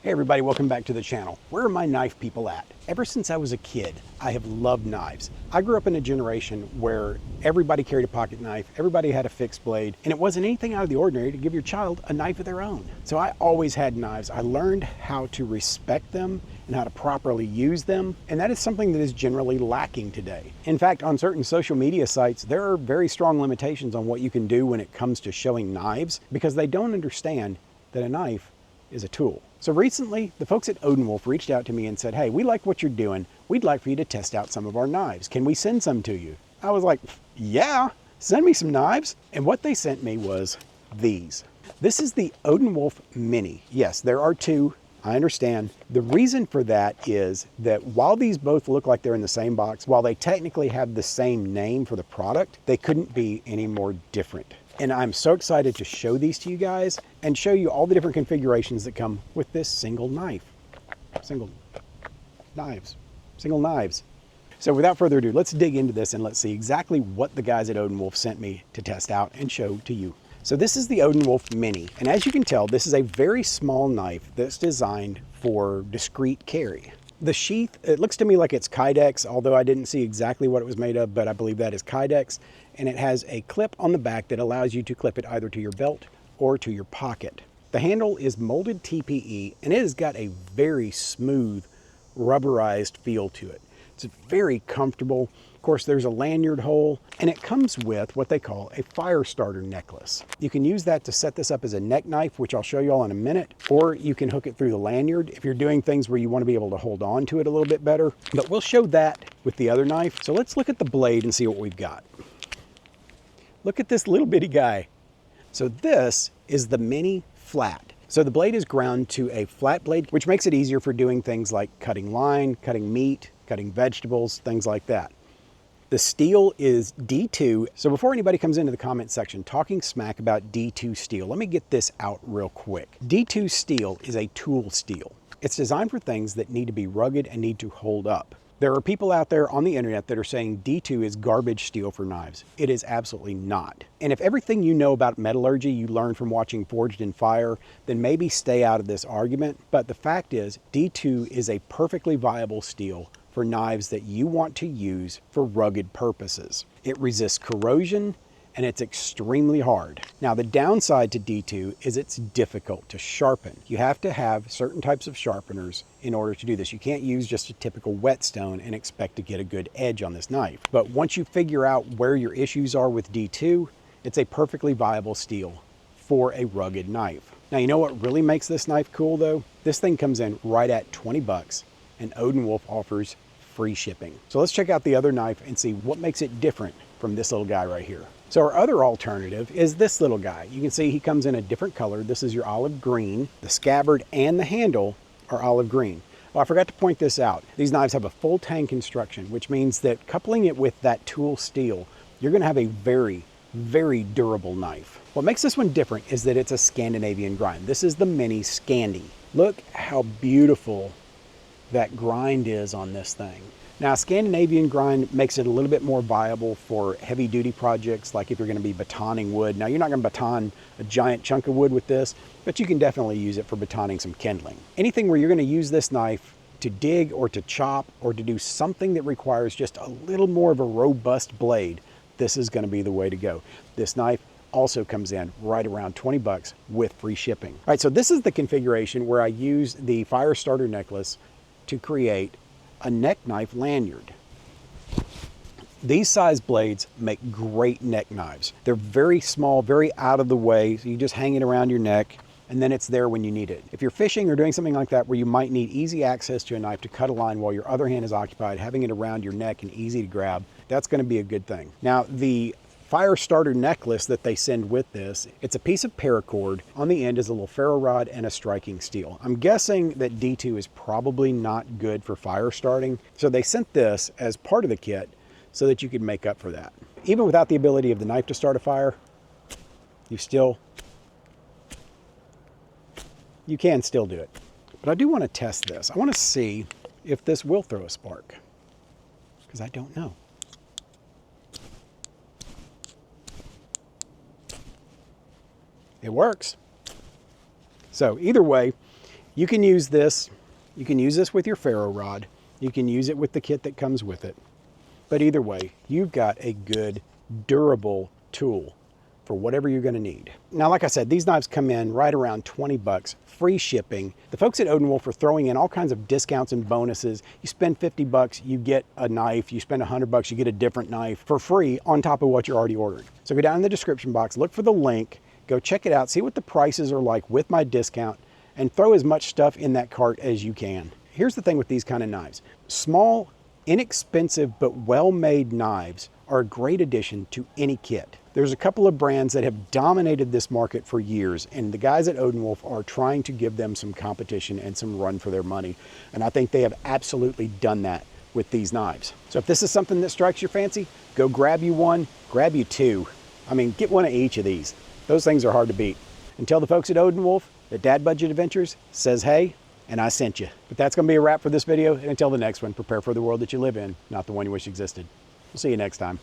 Hey everybody, welcome back to the channel. Where are my knife people at? Ever since I was a kid, I have loved knives. I grew up in a generation where everybody carried a pocket knife, everybody had a fixed blade, and it wasn't anything out of the ordinary to give your child a knife of their own. So I always had knives. I learned how to respect them and how to properly use them, and that is something that is generally lacking today. In fact, on certain social media sites, there are very strong limitations on what you can do when it comes to showing knives because they don't understand that a knife is a tool. So recently, the folks at Odin Wolf reached out to me and said, hey, we like what you're doing. We'd like for you to test out some of our knives. Can we send some to you? I was like, yeah, send me some knives. And what they sent me was these. This is the Odin Wolf Mini. Yes, there are two. I understand. The reason for that is that while these both look like they're in the same box, while they technically have the same name for the product, they couldn't be any more different. And I'm so excited to show these to you guys and show you all the different configurations that come with this single knife. Single knives. So without further ado, let's dig into this and let's see exactly what the guys at Odin Wolf sent me to test out and show to you. So this is the Odin Wolf Mini. And as you can tell, this is a very small knife that's designed for discreet carry. The sheath, it looks to me like it's Kydex, although I didn't see exactly what it was made of, but I believe that is Kydex. And it has a clip on the back that allows you to clip it either to your belt or to your pocket. The handle is molded TPE, and it has got a very smooth, rubberized feel to it. It's very comfortable. Of course, there's a lanyard hole, and it comes with what they call a fire starter necklace. You can use that to set this up as a neck knife, which I'll show you all in a minute, or you can hook it through the lanyard if you're doing things where you want to be able to hold on to it a little bit better. But we'll show that with the other knife. So let's look at the blade and see what we've got. Look at this little bitty guy. So this is the Mini Flat. So the blade is ground to a flat blade, which makes it easier for doing things like cutting line, cutting meat, cutting vegetables, things like that. The steel is D2. So before anybody comes into the comment section talking smack about D2 steel, let me get this out real quick. D2 steel is a tool steel. It's designed for things that need to be rugged and need to hold up. There are people out there on the internet that are saying D2 is garbage steel for knives. It is absolutely not. And if everything you know about metallurgy you learned from watching Forged in Fire, then maybe stay out of this argument. But the fact is, D2 is a perfectly viable steel for knives that you want to use for rugged purposes. It resists corrosion, and it's extremely hard. Now, the downside to D2 is it's difficult to sharpen. You have to have certain types of sharpeners in order to do this. You can't use just a typical whetstone and expect to get a good edge on this knife. But once you figure out where your issues are with D2, it's a perfectly viable steel for a rugged knife. Now, you know what really makes this knife cool though? This thing comes in right at 20 bucks, and Odin Wolf offers free shipping. So let's check out the other knife and see what makes it different from this little guy right here. So our other alternative is this little guy. You can see he comes in a different color. This is your olive green. The scabbard and the handle are olive green. Oh, I forgot to point this out. These knives have a full tang construction, which means that coupling it with that tool steel, you're gonna have a very, very durable knife. What makes this one different is that it's a Scandinavian grind. This is the Mini Scandi. Look how beautiful that grind is on this thing. Now, Scandinavian grind makes it a little bit more viable for heavy duty projects, like if you're gonna be batoning wood. Now, you're not gonna baton a giant chunk of wood with this, but you can definitely use it for batoning some kindling. Anything where you're gonna use this knife to dig or to chop or to do something that requires just a little more of a robust blade, this is gonna be the way to go. This knife also comes in right around 20 bucks with free shipping. All right, so this is the configuration where I use the fire starter necklace to create a neck knife lanyard. These size blades make great neck knives. They're very small, very out of the way, so you just hang it around your neck and then it's there when you need it. If you're fishing or doing something like that where you might need easy access to a knife to cut a line while your other hand is occupied, having it around your neck and easy to grab, that's gonna be a good thing. Now, the fire starter necklace that they send with this, it's a piece of paracord. On the end is a little ferro rod and a striking steel. I'm guessing that D2 is probably not good for fire starting, so they sent this as part of the kit so that you could make up for that. Even without the ability of the knife to start a fire, you can still do it. But I do want to test this. I want to see if this will throw a spark, because I don't know. It works. So either way, You can use this. You can use this with your ferro rod. You can use it with the kit that comes with it. But either way, you've got a good, durable tool for whatever you're going to need. Now, like I said, these knives come in right around 20 bucks, free shipping. The folks at Odin Wolf are throwing in all kinds of discounts and bonuses. You spend 50 bucks, you get a knife. You spend 100 bucks, you get a different knife for free on top of what you're already ordering. So go down in the description box, look for the link, go check it out, see what the prices are like with my discount, and throw as much stuff in that cart as you can. Here's the thing with these kind of knives. Small, inexpensive, but well-made knives are a great addition to any kit. There's a couple of brands that have dominated this market for years, and the guys at Odin Wolf are trying to give them some competition and some run for their money. And I think they have absolutely done that with these knives. So if this is something that strikes your fancy, go grab you one, grab you two. I mean, get one of each of these. Those things are hard to beat. And tell the folks at Odin Wolf that Dad Budget Adventures says hey, and I sent you. But that's gonna be a wrap for this video, and until the next one, prepare for the world that you live in, not the one you wish existed. We'll see you next time.